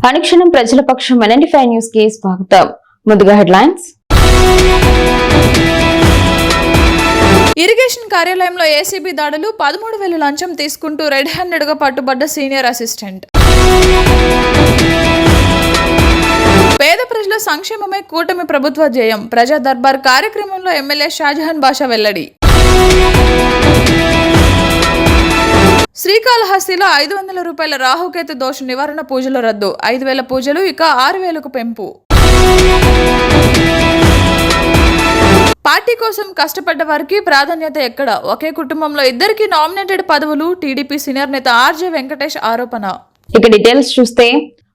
అనుక్షణం ప్రజల పక్షం 95 న్యూస్ కి స్వాగతం. ముందుగా హెడ్లైన్స్. ఇరిగేషన్ కార్యాలయంలో ఏసీబీ దాడులు, 13,000 లంచం తీసుకుంటూ రెడ్ హ్యాండెడ్ గా పట్టుబడ్డ సీనియర్ అసిస్టెంట్. పేద ప్రజల సంక్షేమమే కూటమి ప్రభుత్వ ధ్యేయం. ప్రజా దర్బార్ కార్యక్రమంలో ఎమ్మెల్యే షాజహాన్ బాషా వెల్లడి. శ్రీకాళహస్తిలో 500 రూపాయల రాహుకేతు దోష నివారణ పూజలు రద్దు. 5,000 పూజలు ఇక 6,000కు పెంపు. పార్టీ కోసం కష్టపడ్డ వారికి ప్రాధాన్యత ఎక్కడ? ఒకే కుటుంబంలో ఇద్దరికి నామినేటెడ్ పదవులు. టీడీపీ సీనియర్ నేత ఆర్జే వెంకటేష్ ఆరోపణ. ఇక డీటెయిల్స్ చూస్తే,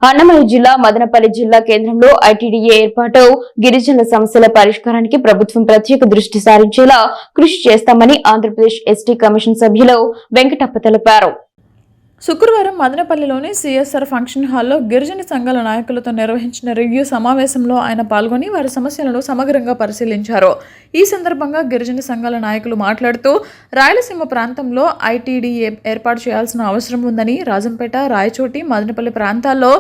అన్నమయ్య జిల్లా మదనపల్లి జిల్లా కేంద్రంలో ఐటీడీఏ ఏర్పాటు, గిరిజనుల సమస్యల పరిష్కారానికి ప్రభుత్వం ప్రత్యేక దృష్టి సారించేలా కృషి చేస్తామని ఆంధ్రప్రదేశ్ ఎస్టీ కమిషన్ సభ్యులు వెంకటప్ప తెలిపారు. శుక్రవారం మదనపల్లిలోని సిఎస్ఆర్ ఫంక్షన్ హాల్లో గిరిజన సంఘాల నాయకులతో నిర్వహించిన రివ్యూ సమావేశంలో ఆయన పాల్గొని వారి సమస్యలను సమగ్రంగా పరిశీలించారు. ఈ సందర్భంగా గిరిజన సంఘాల నాయకులు మాట్లాడుతూ, రాయలసీమ ప్రాంతంలో ఐటీడీఏ ఏర్పాటు చేయాల్సిన అవసరం ఉందని, రాజంపేట, రాయచోటి, మదనపల్లి ప్రాంతాల్లో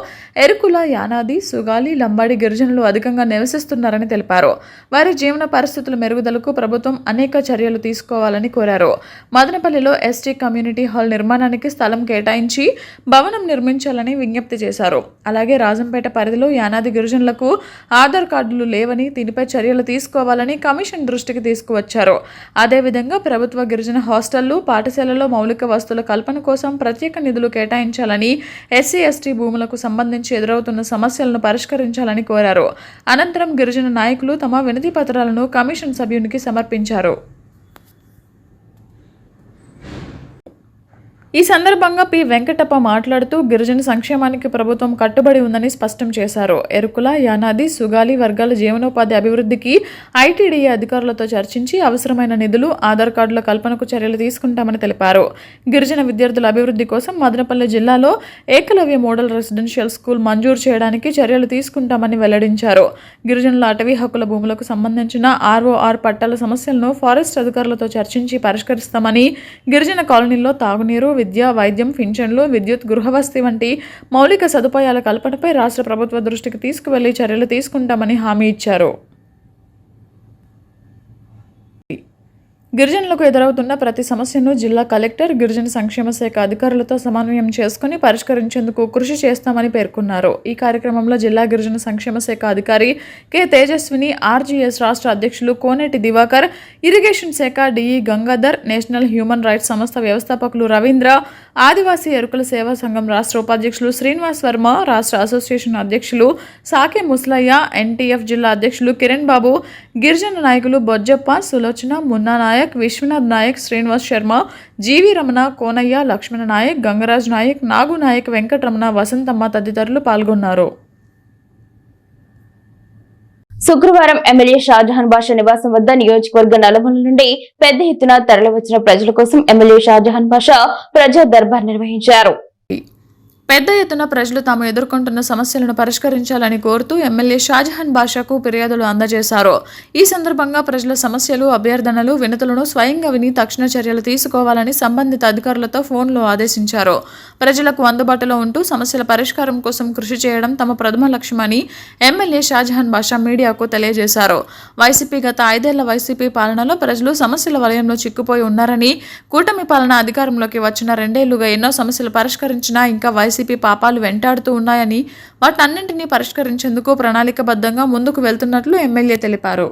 ఎరుకుల, యానాది, సుగాలి, లంబాడి గిరిజనులు అధికంగా నివసిస్తున్నారని తెలిపారు. వారి జీవన పరిస్థితుల మెరుగుదలకు ప్రభుత్వం అనేక చర్యలు తీసుకోవాలని కోరారు. మదనపల్లిలో ఎస్టీ కమ్యూనిటీ హాల్ నిర్మాణానికి స్థలం కేటాయించి భవనం నిర్మించాలని విజ్ఞప్తి చేశారు. అలాగే రాజంపేట పరిధిలో యానాది గిరిజనులకు ఆధార్ కార్డులు లేవని, దీనిపై చర్యలు తీసుకోవాలని కమిషన్ దృష్టికి తీసుకువచ్చారు. అదేవిధంగా ప్రభుత్వ గిరిజన హాస్టళ్లు, పాఠశాలల్లో మౌలిక వస్తువుల కల్పన కోసం ప్రత్యేక నిధులు కేటాయించాలని, ఎస్సీ ఎస్టీ భూములకు సంబంధించి ఎదురవుతున్న సమస్యలను పరిష్కరించాలని కోరారు. అనంతరం గిరిజన నాయకులు తమ వినతి పత్రాలను కమిషన్ సభ్యునికి సమర్పించారు. ఈ సందర్భంగా పి వెంకటప్ప మాట్లాడుతూ, గిరిజన సంక్షేమానికి ప్రభుత్వం కట్టుబడి ఉందని స్పష్టం చేశారు. ఎరుకుల, యానాది, సుగాలి వర్గాల జీవనోపాధి అభివృద్ధికి ఐటీడీఏ అధికారులతో చర్చించి అవసరమైన నిధులు, ఆధార్ కార్డుల కల్పనకు చర్యలు తీసుకుంటామని తెలిపారు. గిరిజన విద్యార్థుల అభివృద్ధి కోసం మదనపల్లి జిల్లాలో ఏకలవ్య మోడల్ రెసిడెన్షియల్ స్కూల్ మంజూరు చేయడానికి చర్యలు తీసుకుంటామని వెల్లడించారు. గిరిజనుల అటవీ హక్కుల భూములకు సంబంధించిన ఆర్ఓఆర్ పట్టాల సమస్యలను ఫారెస్ట్ అధికారులతో చర్చించి పరిష్కరిస్తామని, గిరిజన కాలనీల్లో తాగునీరు, విద్య, వైద్యం, పింఛన్లు, విద్యుత్, గృహవసతి వంటి మౌలిక సదుపాయాల కల్పనపై రాష్ట్ర ప్రభుత్వ దృష్టికి తీసుకువెళ్లి చర్యలు తీసుకుంటామని హామీ ఇచ్చారు. గిరిజనులకు ఎదురవుతున్న ప్రతి సమస్యను జిల్లా కలెక్టర్, గిరిజన సంక్షేమ శాఖ అధికారులతో సమన్వయం చేసుకుని పరిష్కరించేందుకు కృషి చేస్తామని పేర్కొన్నారు. ఈ కార్యక్రమంలో జిల్లా గిరిజన సంక్షేమ శాఖ అధికారి కె తేజస్విని, ఆర్జీఎస్ రాష్ట్ర అధ్యక్షులు కోనేటి దివాకర్, ఇరిగేషన్ శాఖ DE Gangadhar, national human rights సంస్థ వ్యవస్థాపకులు రవీంద్ర, ఆదివాసీ ఎరుకుల సేవా సంఘం రాష్ట్ర ఉపాధ్యక్షులు శ్రీనివాస్ వర్మ, రాష్ట్ర అసోసియేషన్ అధ్యక్షులు సాకే ముస్లయ్య, ఎన్టీఎఫ్ జిల్లా అధ్యక్షులు కిరణ్ బాబు, గిరిజన నాయకులు బొజ్జప్ప, సులోచన, మున్నా నాయక్, విశ్వనాథ్ నాయక్, శ్రీనివాస్ శర్మ, జీవి రమణ, కోనయ్య, లక్ష్మణ నాయక్, గంగరాజ్ నాయక్, నాగు నాయక్, వెంకటరమణ, వసంతమ్మ తదితరులు పాల్గొన్నారు. శుక్రవారం ఎమ్మెల్యే షాజహాన్ బాషా నివాసం వద్ద నియోజకవర్గ నలుమూలల నుండి పెద్ద ఎత్తున తరలివచ్చిన ప్రజల కోసం ఎమ్మెల్యే షాజహాన్ బాషా ప్రజా దర్బార్ నిర్వహించారు. పెద్ద ఎత్తున ప్రజలు తాము ఎదుర్కొంటున్న సమస్యలను పరిష్కరించాలని కోరుతూ ఎమ్మెల్యే షాజహాన్ బాషాకు ఫిర్యాదులు అందజేశారు. ఈ సందర్భంగా ప్రజల సమస్యలు, అభ్యర్థనలు, వినతులను స్వయంగా విని తక్షణ చర్యలు తీసుకోవాలని సంబంధిత అధికారులతో ఫోన్లో ఆదేశించారు. ప్రజలకు అందుబాటులో ఉంటూ సమస్యల పరిష్కారం కోసం కృషి చేయడం తమ ప్రథమ లక్ష్యమని ఎమ్మెల్యే షాజహాన్ బాషా మీడియాకు తెలియజేశారు. వైసీపీ గత 5 ఏళ్ల వైసీపీ పాలనలో ప్రజలు సమస్యల వలయంలో చిక్కుపోయి ఉన్నారని, కూటమి పాలన అధికారంలోకి వచ్చిన 2 ఏళ్లుగా ఎన్నో సమస్యలు పరిష్కరించినా ఇంకా వైసీపీ పాపాలు వెంటాడుతూ ఉన్నాయని, వాటన్నింటినీ పరిష్కరించేందుకు ప్రణాళికబద్ధంగా ముందుకు వెళ్తున్నట్లు ఎమ్మెల్యే తెలిపారు.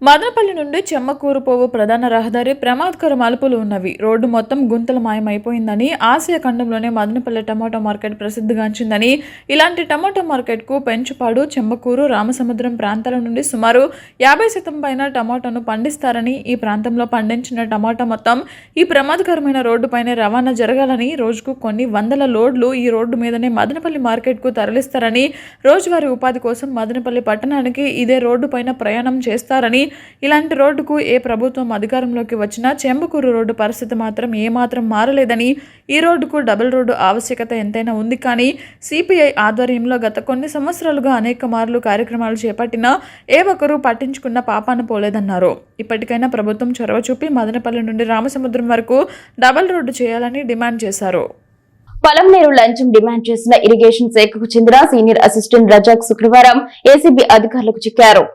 మదనపల్లి నుండి చెమ్మకూరు పోవు ప్రధాన రహదారి ప్రమాదకర మలుపులు ఉన్నవి. రోడ్డు మొత్తం గుంతలమయమైపోయిందని, ఆసియా ఖండంలోనే మదనపల్లి టమాటో మార్కెట్ ప్రసిద్ధిగాంచిందని, ఇలాంటి టమాటో మార్కెట్కు పెంచుపాడు, చెమ్మకూరు, రామసముద్రం ప్రాంతాల నుండి సుమారు 50% పైన టమాటోను పండిస్తారని, ఈ ప్రాంతంలో పండించిన టమాటా మొత్తం ఈ ప్రమాదకరమైన రోడ్డుపైనే రవాణా జరగాలని, రోజుకు కొన్ని వందల లోడ్లు ఈ రోడ్డు మీదనే మదనపల్లి మార్కెట్కు తరలిస్తారని, రోజువారీ ఉపాధి కోసం మదనపల్లి పట్టణానికి ఇదే రోడ్డుపైన ప్రయాణం చేస్తారని, ఇలాంటి రోడ్డుకు ఏ ప్రభుత్వం అధికారంలోకి వచ్చినా చెంబకూరు రోడ్డు పరిస్థితి మాత్రం ఏమాత్రం మారలేదని, ఈ రోడ్డుకు డబుల్ రోడ్డు ఆవశ్యకత ఎంతైనా ఉంది కానీ సిపిఐ ఆధ్వర్యంలో గత కొన్ని సంవత్సరాలుగా అనేక మార్లు కార్యక్రమాలు చేపట్టినా ఏ ఒక్కరూ పట్టించుకున్న పాపాన పోలేదన్నారు. ఇప్పటికైనా ప్రభుత్వం చొరవ చూపి మదనపల్లి నుండి రామసముద్రం వరకు డబుల్ రోడ్డు చేయాలని డిమాండ్ చేశారు. పలంనేరు లంచం డిమాండ్ చేసిన ఇరిగేషన్ శాఖకు చెందిన సీనియర్ అసిస్టెంట్ రజాక్ శుక్రవారం ఏసీబీ అధికారులకు చిక్కారు.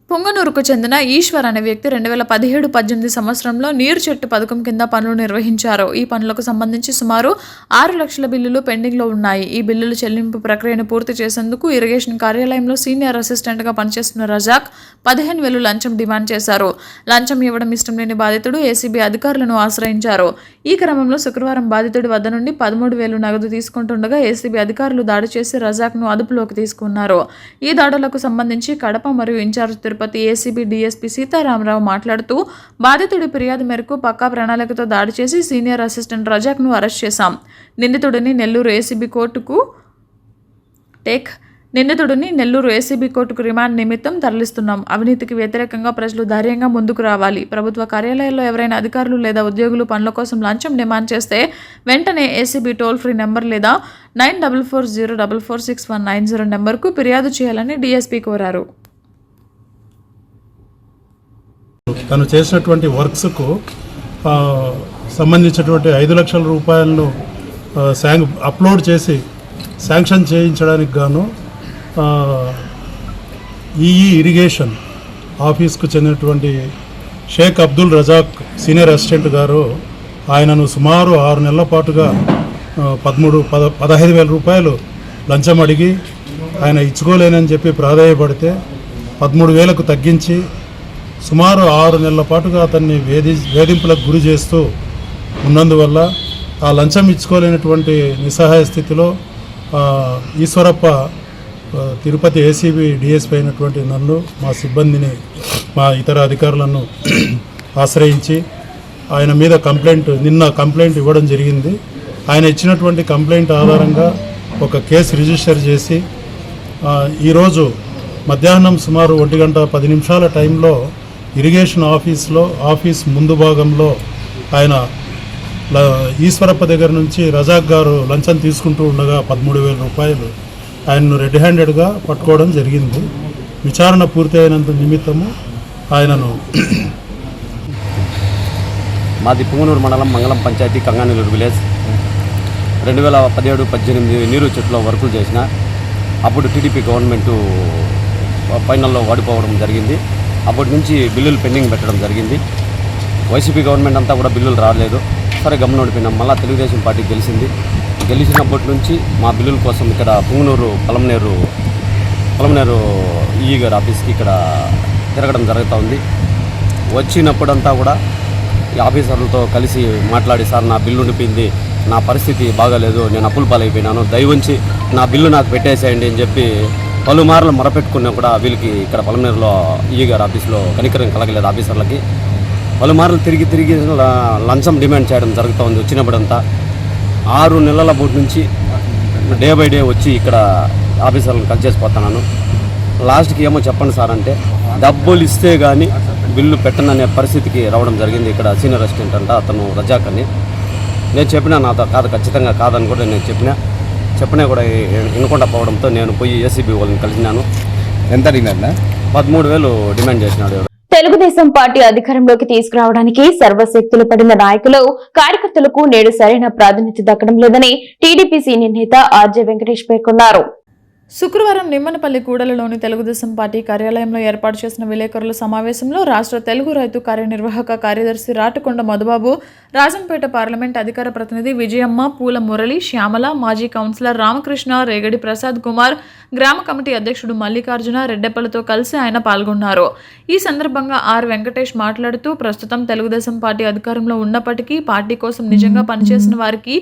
పొంగనూరుకు చెందిన ఈశ్వర్ అనే వ్యక్తి 2017-18 సంవత్సరంలో నీరు చెట్టు పథకం కింద పనులు నిర్వహించారు. ఈ పనులకు సంబంధించి సుమారు 6 లక్షల బిల్లులు పెండింగ్లో ఉన్నాయి. ఈ బిల్లులు చెల్లింపు ప్రక్రియను పూర్తి చేసేందుకు ఇరిగేషన్ కార్యాలయంలో సీనియర్ అసిస్టెంట్గా పనిచేస్తున్న రజాక్ 15,000 లంచం డిమాండ్ చేశారు. లంచం ఇవ్వడం ఇష్టం లేని బాధితుడు ఏసీబీ అధికారులను ఆశ్రయించారు. ఈ క్రమంలో శుక్రవారం బాధితుడి వద్ద నుండి 13,000 నగదు తీసుకుంటుండగా ఏసీబీ అధికారులు దాడి చేసి రజాక్ను అదుపులోకి తీసుకున్నారు. ఈ దాడులకు సంబంధించి కడప మరియు in-charge Tirupati ACB DSP Sitaramarao మాట్లాడుతూ బాధితుడి ఫిర్యాదు మేరకు పక్కా ప్రణాళికతో దాడి చేసి సీనియర్ అసిస్టెంట్ రజాక్ను అరెస్ట్ చేశాం. నిందితుడిని నెల్లూరు ఏసీబీ కోర్టుకు రిమాండ్ నిమిత్తం తరలిస్తున్నాం. అవినీతికి వ్యతిరేకంగా ప్రజలు ధైర్యంగా ముందుకు రావాలి. ప్రభుత్వ కార్యాలయాల్లో ఎవరైనా అధికారులు లేదా ఉద్యోగులు పనుల కోసం లంచం డిమాండ్ చేస్తే వెంటనే ఏసీబీ టోల్ ఫ్రీ నెంబర్ లేదా 9440446190 నెంబర్కు ఫిర్యాదు చేయాలని డీఎస్పీ కోరారు. తను చేసినటువంటి వర్క్స్కు సంబంధించినటువంటి 5 లక్షల రూపాయలను అప్లోడ్ చేసి శాంక్షన్ చేయించడానికి గాను ఈఈ ఇరిగేషన్ ఆఫీస్కు చెందినటువంటి షేక్ అబ్దుల్ రజాక్ సీనియర్ అసిస్టెంట్ గారు ఆయనను సుమారు 6 నెలల పాటుగా 15,000 రూపాయలు లంచం అడిగి ఆయన ఇచ్చుకోలేనని చెప్పి ప్రాధాయపడితే 13,000కు తగ్గించి సుమారు 6 నెలల పాటుగా అతన్ని వేధింపులకు గురి చేస్తూ ఉన్నందువల్ల ఆ లంచం ఇచ్చుకోలేనటువంటి నిస్సహాయ స్థితిలో ఈశ్వరప్ప తిరుపతి ఏసీబీ డిఎస్పీ అయినటువంటి నన్ను, మా సిబ్బందిని, మా ఇతర అధికారులను ఆశ్రయించి ఆయన మీద నిన్న కంప్లైంట్ ఇవ్వడం జరిగింది. ఆయన ఇచ్చినటువంటి కంప్లైంట్ ఆధారంగా ఒక కేసు రిజిస్టర్ చేసి ఈరోజు మధ్యాహ్నం సుమారు 1:10 టైంలో ఇరిగేషన్ ఆఫీస్ ముందు భాగంలో ఆయన ఈశ్వరప్ప దగ్గర నుంచి రజాక్ గారు లంచం తీసుకుంటూ ఉండగా 13,000 రూపాయలు ఆయనను రెడ్ హ్యాండెడ్గా పట్టుకోవడం జరిగింది. విచారణ పూర్తి అయినంత నిమిత్తము ఆయనను మాది పుంగనూరు మండలం మంగళం పంచాయతీ కంగానెల్లూరు విలేజ్ 2017-18 నీరు చెట్టులో వర్కులు చేసిన అప్పుడు టీడీపీ గవర్నమెంటు ఫైనల్లో ఓడిపోవడం జరిగింది. అప్పటి నుంచి బిల్లులు పెండింగ్ పెట్టడం జరిగింది. వైసీపీ గవర్నమెంట్ అంతా కూడా బిల్లులు రాలేదు. సరే గమనం ఓడిపోయినాం. మళ్ళీ తెలుగుదేశం పార్టీ గెలిచినప్పటి నుంచి మా బిల్లుల కోసం ఇక్కడ పుంగనూరు పలమనేరు ఈఈ గారి ఆఫీస్కి ఇక్కడ తిరగడం జరుగుతూ ఉంది. వచ్చినప్పుడంతా కూడా ఈ ఆఫీసర్లతో కలిసి మాట్లాడి, సార్ నా బిల్లు ఉండిపోయింది, నా పరిస్థితి బాగాలేదు, నేను అప్పుల పాలైపోయినాను, దయవుంచి నా బిల్లు నాకు పెట్టేసేయండి అని చెప్పి పలుమార్లు మొరపెట్టుకున్నా కూడా వీళ్ళకి ఇక్కడ పలమనేరులో ఈఈ గారి ఆఫీస్లో కనికరం కలగలేదు. ఆఫీసర్లకి పలుమార్లు తిరిగి లంచం డిమాండ్ చేయడం జరుగుతూ ఉంది. వచ్చినప్పుడంతా 6 నెలల బోటి నుంచి డే బై డే వచ్చి ఇక్కడ ఆఫీసర్లను కలిసేసిపోతున్నాను. లాస్ట్కి ఏమో చెప్పండి సార్ అంటే డబ్బులు ఇస్తే కానీ బిల్లు పెట్టననే పరిస్థితికి రావడం జరిగింది. ఇక్కడ సీనియర్ అసిస్టెంట్ అంట అతను రజాక్ అని నేను చెప్పినా, నాతో కాదు, ఖచ్చితంగా కాదని కూడా నేను చెప్పినా కూడా వినకుండా పోవడంతో నేను పోయి ఏసీబీ వాళ్ళని కలిసినాను. ఎంత అడిగినా? 13,000 డిమాండ్ చేసినాడు. తెలుగుదేశం పార్టీ అధికారంలోకి తీసుకురావడానికి సర్వశక్తులు పడిన నాయకులు, కార్యకర్తలకు నేడు సరైన ప్రాధాన్యత దక్కడం లేదని టీడీపీ సీనియర్ నేత ఆర్జే వెంకటేష్ పేర్కొన్నారు. శుక్రవారం నిమ్మనపల్లి కూడలిలోని తెలుగుదేశం పార్టీ కార్యాలయంలో ఏర్పాటు చేసిన విలేకరుల సమావేశంలో రాష్ట్ర తెలుగు రైతు కార్యనిర్వాహక కార్యదర్శి రాటకొండ మధుబాబు, రాజంపేట పార్లమెంట్ అధికార ప్రతినిధి విజయమ్మ, పూల మురళి, శ్యామల, మాజీ కౌన్సిలర్ రామకృష్ణ, రేగడి ప్రసాద్ కుమార్, గ్రామ కమిటీ అధ్యక్షుడు మల్లికార్జున రెడ్డెప్పలతో కలిసి ఆయన పాల్గొన్నారు. ఈ సందర్భంగా ఆర్ వెంకటేష్ మాట్లాడుతూ, ప్రస్తుతం తెలుగుదేశం పార్టీ అధికారంలో ఉన్నప్పటికీ పార్టీ కోసం నిజంగా పనిచేసిన వారికి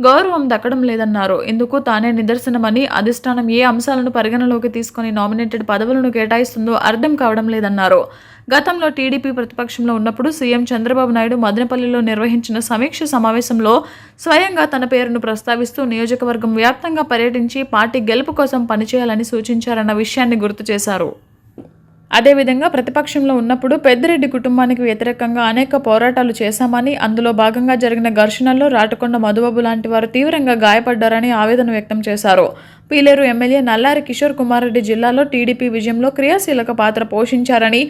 గౌరవం దక్కడం లేదన్నారు. ఇందుకు తానే నిదర్శనమని, అధిష్టానం ఏ అంశాలను పరిగణలోకి తీసుకుని నామినేటెడ్ పదవులను కేటాయిస్తుందో అర్థం కావడం లేదన్నారు. గతంలో టీడీపీ ప్రతిపక్షంలో ఉన్నప్పుడు సీఎం చంద్రబాబు నాయుడు మదనపల్లిలో నిర్వహించిన సమీక్ష సమావేశంలో స్వయంగా తన పేరును ప్రస్తావిస్తూ నియోజకవర్గం వ్యాప్తంగా పర్యటించి పార్టీ గెలుపు కోసం పనిచేయాలని సూచించారన్న విషయాన్ని గుర్తు చేశారు. అదేవిధంగా ప్రతిపక్షంలో ఉన్నప్పుడు పెద్దిరెడ్డి కుటుంబానికి వ్యతిరేకంగా అనేక పోరాటాలు చేశామని, అందులో భాగంగా జరిగిన ఘర్షణల్లో రాటకొండ మధుబాబు లాంటి వారు తీవ్రంగా గాయపడ్డారని ఆవేదన వ్యక్తం చేశారు. పీలేరు ఎమ్మెల్యే నల్లారి కిషోర్ కుమార్ రెడ్డి జిల్లాలో టీడీపీ విజయంలో క్రియాశీలక పాత్ర పోషించారని,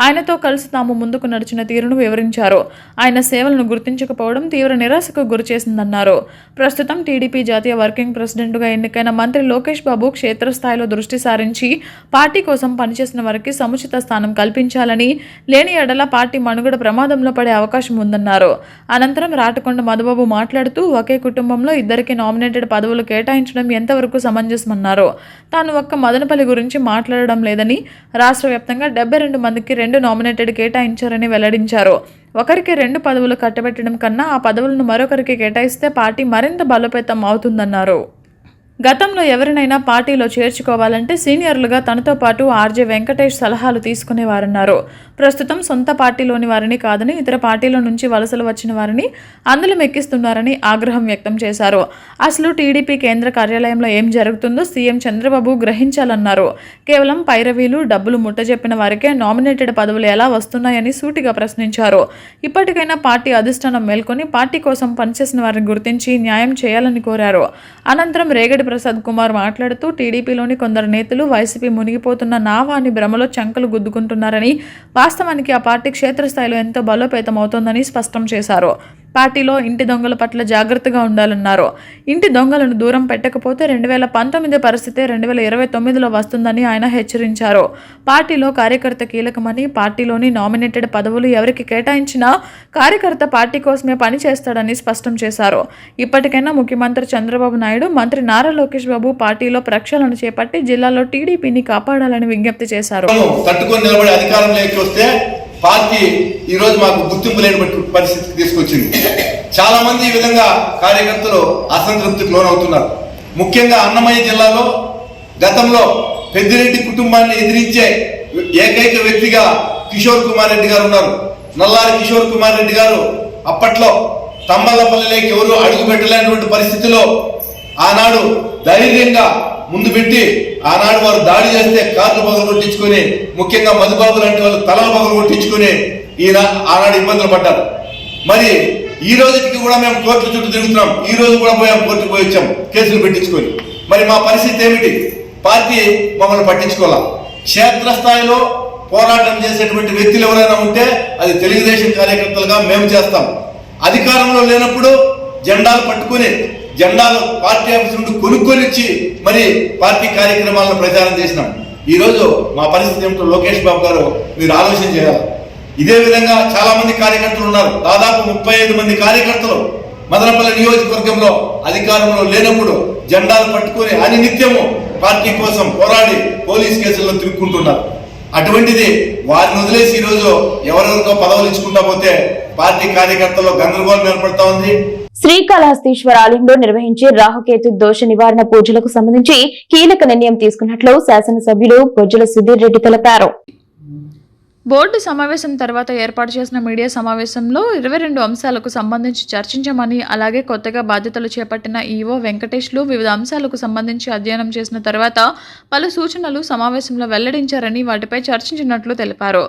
ఆయనతో కలిసి తాము ముందుకు నడిచిన తీరును వివరించారు. ఆయన సేవలను గుర్తించకపోవడం తీవ్ర నిరాశకు గురిచేసిందన్నారు. ప్రస్తుతం టీడీపీ జాతీయ వర్కింగ్ ప్రెసిడెంట్గా ఎన్నికైన మంత్రి లోకేష్ బాబు క్షేత్రస్థాయిలో దృష్టి సారించి పార్టీ కోసం పనిచేసిన వారికి సముచిత స్థానం కల్పించాలని, లేని ఎడల పార్టీ మనుగడ ప్రమాదంలో పడే అవకాశం ఉందన్నారు. అనంతరం రాటకొండ మధుబాబు మాట్లాడుతూ ఒకే కుటుంబంలో ఇద్దరికి నామినేటెడ్ పదవులు కేటాయించడం ఎంతవరకు సమంజసమన్నారు. తాను ఒక్క మదనపల్లి గురించి మాట్లాడడం లేదని, రాష్ట్ర వ్యాప్తంగా 72 మందికి 2 నామినేటెడ్ కేటాయించారని వెల్లడించారు. ఒకరికి 2 పదవులు కట్టబెట్టడం కన్నా ఆ పదవులను మరొకరికి కేటాయిస్తే పార్టీ మరింత బలోపేతం అవుతుందన్నారు. గతంలో ఎవరినైనా పార్టీలో చేర్చుకోవాలంటే సీనియర్లుగా తనతో పాటు ఆర్జే వెంకటేష్ సలహాలు తీసుకునేవారన్నారు. ప్రస్తుతం సొంత పార్టీలోని వారిని కాదని ఇతర పార్టీల నుంచి వలసలు వచ్చిన వారిని అందులో ఎక్కిస్తున్నారని ఆగ్రహం వ్యక్తం చేశారు. అసలు టీడీపీ కేంద్ర కార్యాలయంలో ఏం జరుగుతుందో సీఎం చంద్రబాబు గ్రహించాలన్నారు. కేవలం పైరవీలు, డబ్బులు ముట్టజెప్పిన వారికే నామినేటెడ్ పదవులు ఎలా వస్తున్నాయని సూటిగా ప్రశ్నించారు. ఇప్పటికైనా పార్టీ అధిష్టానం మేల్కొని పార్టీ కోసం పనిచేసిన వారిని గుర్తించి న్యాయం చేయాలని కోరారు. అనంతరం రేగడి ప్రసాద్ కుమార్ మాట్లాడుతూ టీడీపీలోని కొందరు నేతలు వైసీపీ మునిగిపోతున్న నావా అని భ్రమలో చంకలు గుద్దుకుంటున్నారని, వాస్తవానికి ఆ పార్టీ క్షేత్రస్థాయిలో ఎంతో బలోపేతం అవుతోందని స్పష్టం చేశారు. పార్టీలో ఇంటి దొంగల పట్ల జాగ్రత్తగా ఉండాలన్నారు. ఇంటి దొంగలను దూరం పెట్టకపోతే 2019 పరిస్థితే 2029లో వస్తుందని ఆయన హెచ్చరించారు. పార్టీలో కార్యకర్త కీలకమని, పార్టీలోని నామినేటెడ్ పదవులు ఎవరికి కేటాయించినా కార్యకర్త పార్టీ కోసమే పనిచేస్తాడని స్పష్టం చేశారు. ఇప్పటికైనా ముఖ్యమంత్రి చంద్రబాబు నాయుడు, మంత్రి నారా లోకేష్ బాబు పార్టీలో ప్రక్షాళన చేపట్టి జిల్లాలో టీడీపీని కాపాడాలని విజ్ఞప్తి చేశారు. పార్టీ ఈరోజు మాకు గుర్తింపు లేని పరిస్థితికి తీసుకొచ్చింది. చాలా మంది ఈ విధంగా కార్యకర్తలు అసంతృప్తికి లోనవుతున్నారు. ముఖ్యంగా అన్నమయ్య జిల్లాలో గతంలో పెద్దిరెడ్డి కుటుంబాన్ని ఎదిరించే ఏకైక వ్యక్తిగా కిషోర్ కుమార్ రెడ్డి గారు ఉన్నారు. నల్లారి కిషోర్ కుమార్ రెడ్డి గారు అప్పట్లో తమ్మలపల్లిలోకి ఎవరు అడుగు పెట్టలేనటువంటి పరిస్థితిలో ఆనాడు ధైర్యంగా ముందు పెట్టి ఆనాడు వారు దాడి చేస్తే కార్లు పగలు కొట్టించుకొని, ముఖ్యంగా మధుబాబు లాంటి వాళ్ళు తలలు పగలు కొట్టించుకొని ఈయన ఆనాడు ఇబ్బందులు పడ్డారు. మరి ఈ రోజుకి కూడా మేము కోర్టుల చుట్టూ తిరుగుతున్నాం. ఈ రోజు కూడా కోర్టుకు పోయి వచ్చాం కేసులు పెట్టించుకొని. మరి మా పరిస్థితి ఏమిటి? పార్టీ మమ్మల్ని పట్టించుకోవాలా. క్షేత్రస్థాయిలో పోరాటం చేసేటువంటి వ్యక్తులు ఎవరైనా ఉంటే అది తెలుగుదేశం కార్యకర్తలుగా మేము చేస్తాం. అధికారంలో లేనప్పుడు జెండాలు పట్టుకుని జెండాలు పార్టీ ఆఫీస్ నుండి కొనుక్కొని వచ్చి మరి పార్టీ కార్యక్రమాలను ప్రచారం చేసినాం. ఈరోజు మా పరిస్థితి ఏమిటో లోకేష్ బాబు గారు మీరు ఆలోచన చేయాలి. ఇదే విధంగా చాలా మంది కార్యకర్తలు ఉన్నారు. దాదాపు 35 మంది కార్యకర్తలు మదనపల్లి నియోజకవర్గంలో అధికారంలో లేనప్పుడు జెండాలు పట్టుకుని అనినిత్యము పార్టీ కోసం పోరాడి పోలీస్ కేసుల్లో తిరుక్కుంటున్నారు. అటువంటిది వారిని వదిలేసి ఈరోజు ఎవరెవరికో పదవులు ఇచ్చుకుంటా పోతే పార్టీ కార్యకర్తల్లో గందరగోళం ఏర్పడతా ఉంది. శ్రీకాళహస్తీశ్వర ఆలయంలో నిర్వహించే రాహుకేతు దోష నివారణ పూజలకు సంబంధించి కీలక నిర్ణయం తీసుకున్నట్లు శాసనసభ్యులు బొజ్జల సుధీర్ రెడ్డి తెలిపారు. బోర్డు సమావేశం తర్వాత ఏర్పాటు చేసిన మీడియా సమావేశంలో 22 అంశాలకు సంబంధించి చర్చించామని, అలాగే కొత్తగా బాధ్యతలు చేపట్టిన ఈవో వెంకటేష్లు వివిధ అంశాలకు సంబంధించి అధ్యయనం చేసిన తర్వాత పలు సూచనలు సమావేశంలో వెల్లడించారని, వాటిపై చర్చించినట్లు తెలిపారు.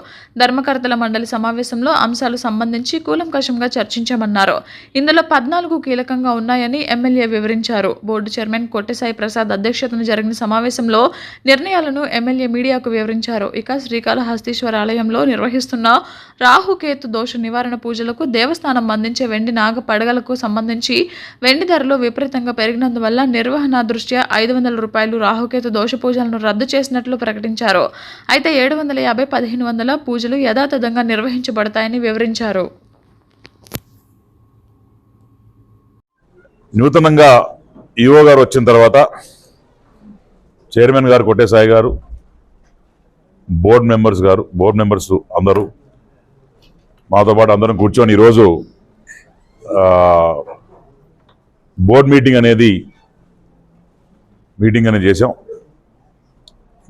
ధర్మకర్తల మండలి సమావేశంలో అంశాలు సంబంధించి కూలంకషంగా చర్చించామన్నారు. ఇందులో 14 కీలకంగా ఉన్నాయని ఎమ్మెల్యే వివరించారు. బోర్డు చైర్మన్ కొట్టెసాయి ప్రసాద్ అధ్యక్షతన జరిగిన సమావేశంలో నిర్ణయాలను ఎమ్మెల్యే మీడియాకు వివరించారు. ఇక శ్రీకాళహస్తీశ్వర ఆలయం నిర్వహిస్తున్న రాహుకేతు దోష నివారణ పూజలకు దేవస్థానం అందించే వెండి నాగ పడగలకు సంబంధించి వెండి ధరలు విపరీతంగా పెరిగినందువల్ల నిర్వహణ దృష్ట్యా 500 రూపాయలు రాహుకేతు దోష పూజలను రద్దు చేసినట్లు ప్రకటించారు. అయితే 750, 1500 పూజలు యథాతథంగా నిర్వహించబడతాయని వివరించారు. నూతనంగా ఈవో గారు వచ్చిన తర్వాత చైర్మన్ గారు కొట్టేసాయి గారు, బోర్డు మెంబర్స్ అందరూ మాతో పాటు అందరం కూర్చొని ఈరోజు బోర్డు మీటింగ్ అనేది చేసాం.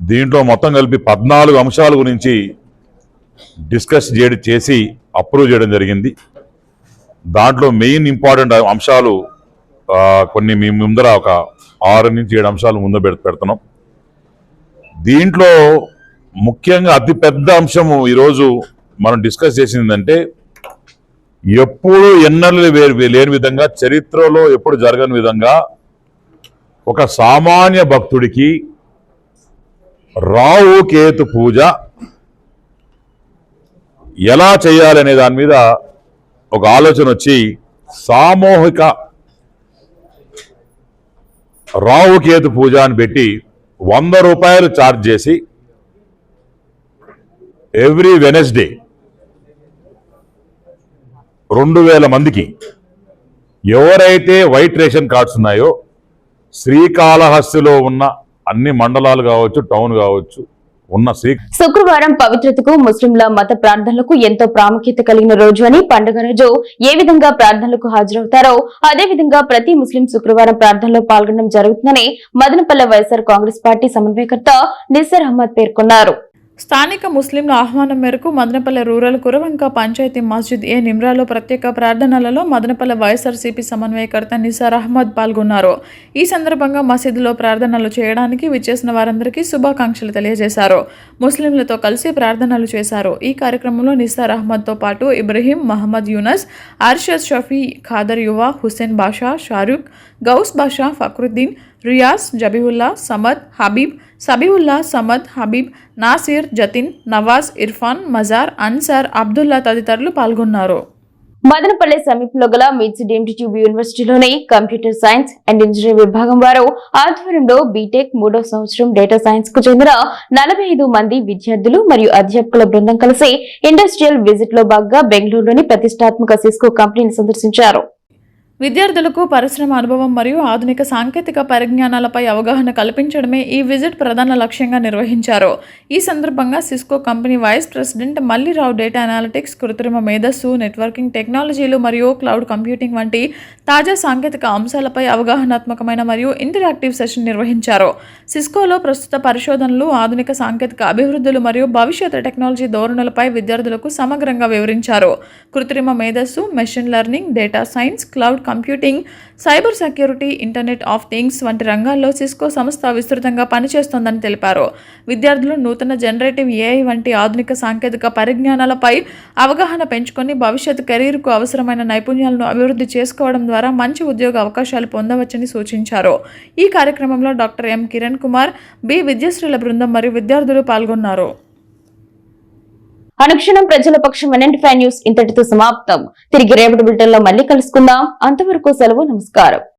దీంట్లో మొత్తం కలిపి 14 అంశాల గురించి డిస్కస్ చేసి అప్రూవ్ చేయడం జరిగింది. దాంట్లో మెయిన్ ఇంపార్టెంట్ అంశాలు కొన్ని మీ ముందర ఒక 6 నుంచి 7 అంశాలు ముందు పెడుతున్నాం. దీంట్లో ముఖ్యంగా అతిపెద్ద అంశము ఈరోజు మనం డిస్కస్ చేసిందంటే, ఎప్పుడు ఎన్నడూ లేని విధంగా, చరిత్రలో ఎప్పుడు జరగని విధంగా ఒక సామాన్య భక్తుడికి రావు కేతు పూజ ఎలా చేయాలనే దాని మీద ఒక ఆలోచన వచ్చి సామూహిక రావు కేతు పూజ అని పెట్టి 100 రూపాయలు ఛార్జ్ చేసి ఎవ్రీ వెనస్డే 2000 మందికి ఎవరైతే వైట్ రేషన్ కార్డ్స్ ఉన్నాయో శ్రీకాళహస్తిలో ఉన్న అన్ని మండలాలు కావచ్చు, టౌన్ కావచ్చు ఉన్న శుక్రవారం పవిత్రతకు ముస్లింల మత ప్రార్థనలకు ఎంతో ప్రాముఖ్యత కలిగిన రోజు అని పండుగ రోజు ఏ విధంగా ప్రార్థనలకు హాజరవుతారో అదే విధంగా ప్రతి ముస్లిం శుక్రవారం ప్రార్థనలో పాల్గొనడం జరుగుతుందని మదనపల్లె వైఎస్ఆర్ కాంగ్రెస్ పార్టీ సమన్వయకర్త నిస్సర్ అహ్మద్ పేర్కొన్నారు. స్థానిక ముస్లింల ఆహ్వానం మేరకు మదనపల్లె రూరల్ కురవంక పంచాయతీ మస్జిద్ ఏ నిమ్రాలో ప్రత్యేక ప్రార్థనలలో మదనపల్లె వైఎస్ఆర్సీపీ సమన్వయకర్త నిసార్ అహ్మద్ పాల్గొన్నారు. ఈ సందర్భంగా మసీదులో ప్రార్థనలు చేయడానికి విచ్చేసిన వారందరికీ శుభాకాంక్షలు తెలియజేశారు. ముస్లింలతో కలిసి ప్రార్థనలు చేశారు. ఈ కార్యక్రమంలో నిసార్ అహ్మద్తో పాటు ఇబ్రహీం, మహమ్మద్ యూనస్, అర్షద్ షఫీ, ఖాదర్ యువా, హుస్సేన్ బాషా, షారూక్, గౌస్ బాషా, ఫక్రుద్దీన్, రియాజ్, జబీవుల్లా, సమద్, హబీబ్, సబీవుల్లా, సమద్, హబీబ్, నాసిర్, జతిన్, నవాజ్, ఇర్ఫాన్, మజార్, అన్సార్, అబ్దుల్లా తదితరులు పాల్గొన్నారు. మదనపల్లె సమీపంలో గల మిట్స్ డీమ్డ్ ట్యూబ్ యూనివర్సిటీలోని కంప్యూటర్ సైన్స్ అండ్ ఇంజనీరింగ్ విభాగం వారు ఆధ్వర్యంలో బీటెక్ 3వ సంవత్సరం డేటా సైన్స్ కు చెందిన 45 మంది విద్యార్థులు మరియు అధ్యాపకుల బృందం కలిసి ఇండస్ట్రియల్ విజిట్ లో భాగంగా బెంగళూరులోని ప్రతిష్టాత్మక సిస్కో కంపెనీని సందర్శించారు. విద్యార్థులకు పరిశ్రమ అనుభవం మరియు ఆధునిక సాంకేతిక పరిజ్ఞానాలపై అవగాహన కల్పించడమే ఈ విజిట్ ప్రధాన లక్ష్యంగా నిర్వహించారు. ఈ సందర్భంగా Cisco company vice president Mallirao data analytics, కృత్రిమ మేధస్సు, నెట్వర్కింగ్ టెక్నాలజీలు మరియు క్లౌడ్ కంప్యూటింగ్ వంటి తాజా సాంకేతిక అంశాలపై అవగాహనాత్మకమైన మరియు ఇంటరాక్టివ్ సెషన్ నిర్వహించారు. సిస్కోలో ప్రస్తుత పరిశోధనలు, ఆధునిక సాంకేతిక అభివృద్ధులు మరియు భవిష్యత్ టెక్నాలజీ ధోరణులపై విద్యార్థులకు సమగ్రంగా వివరించారు. కృత్రిమ మేధస్సు, machine learning, data science, cloud computing, cyber security, internet of things వంటి రంగాల్లో సిస్కో సంస్థ విస్తృతంగా పనిచేస్తోందని తెలిపారు. విద్యార్థులు నూతన జనరేటివ్ ఏఐ వంటి ఆధునిక సాంకేతిక పరిజ్ఞానాలపై అవగాహన పెంచుకొని భవిష్యత్ కెరీర్కు అవసరమైన నైపుణ్యాలను అభివృద్ధి చేసుకోవడం ద్వారా మంచి ఉద్యోగ అవకాశాలు పొందవచ్చని సూచించారు. ఈ కార్యక్రమంలో doctor M Kiran Kumar, B విద్యాశ్రీల బృందం మరియు విద్యార్థులు పాల్గొన్నారు. అనుక్షణం ప్రజల పక్షం NN5 న్యూస్ ఇంతటితో సమాప్తం. తిరిగి రేపటి బులెటిన్ లో మళ్ళీ కలుసుకుందాం. అంతవరకు సెలవు. నమస్కారం.